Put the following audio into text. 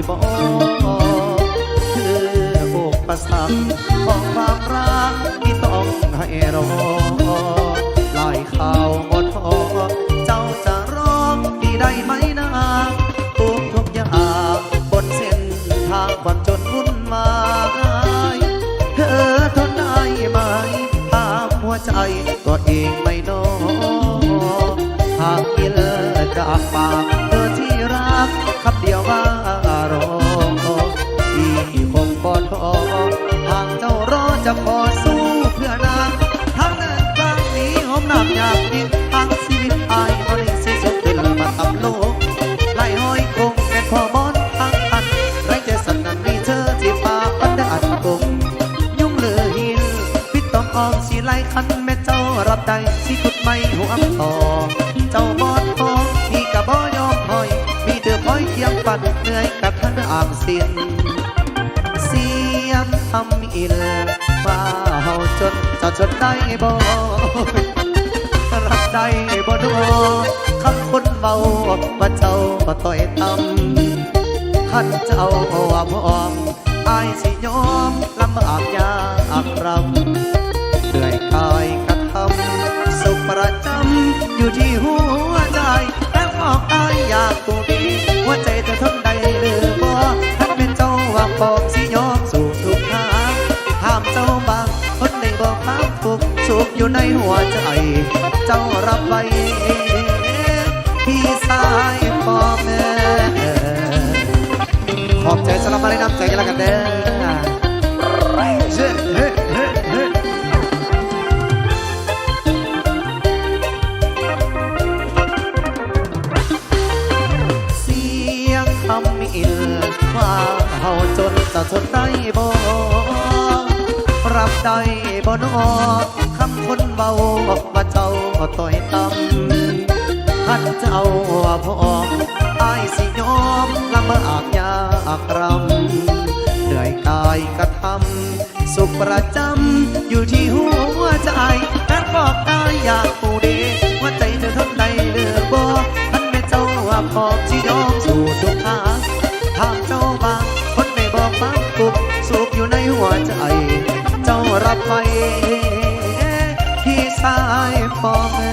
บ่คืออุปสรรคของความรักที่ต้องให้รอลอยข่าวบนท้อเจ้าจะร้องดีได้ไหมนะทุกอย่างบนเส้นทางความจนวุ่นวายเธอทนได้ไหมตามหัวใจตัวเองไม่น้อหากมีเลิกจากปากเธอที่รักคำเดียวว่ารอที่คงบ่ท้อหากเจ้ารอจะขอสู้เพื่อนางทั้งนั้นกลางนี้หอมหนักอยากกินทั้งชีวิตอายก็ได้สิ้นสุดขึ้นมาทำโลกไล่ห้อยคงเป็นพ่อมอนทั้งอันไรใจสั่นนั้นมีเธอที่ฟ้าปันได้อัดกงยุ่งเหลือหินพิษต้องออกสีไล่คันแม่เจ้ารับได้สิขุดไม่หัวต่อเจ้าบอดพอที่กะบ่ยอมหอยมีเธอคอยเคียงปันเหนื่อยกับท่านอ่างสิ้นเสียงทำอินว่าเฮาจนจะจนได้บ่รับได้บ่ดอคำคนเบาว่าเจ้าก็ต่อยต่ำขันเจ้าว่าพร้อมอายสิยอมลำบากยากรำเหนื่อยกายกระทำสุขประจำอยู่ที่หัวใจแล้วออกอายอยากตัวดีหัวใจจะทนได้หรือบ่ท่านเป็นเจ้าว่าพร้อมสิยอมสู่ทุกทางห้ามเจ้าบางคนได้บอกความทุกข์สุขอยู่ในหัวใจเจ้ารับไว้พี่สายพอแม่ขอบใจสำหรับมาได้นำใจกันแล้วกันเด้อเสียงคำอินว่าเฮาจนจะทนได้บ่รับได้บ่นอคำคนเบาว่าเจ้าต่อยต่ำขันเจ้าว่าพร้อมอายสิยอมลำบากยากรำเหนื่อยกายกระทำสุขประจำอยู่ที่หัวใจแต่บอกอายอยากผู้ดีว่าใจเธอทนได้หรือบ่ท่านแม่เจ้าว่าพร้อมสิยอมสู่ทุกทางทางเจ้าบางคนได้บอกความทุกข์สุขอยู่ในหัวใจเจ้ารับไว้พี่สายพ่อแม่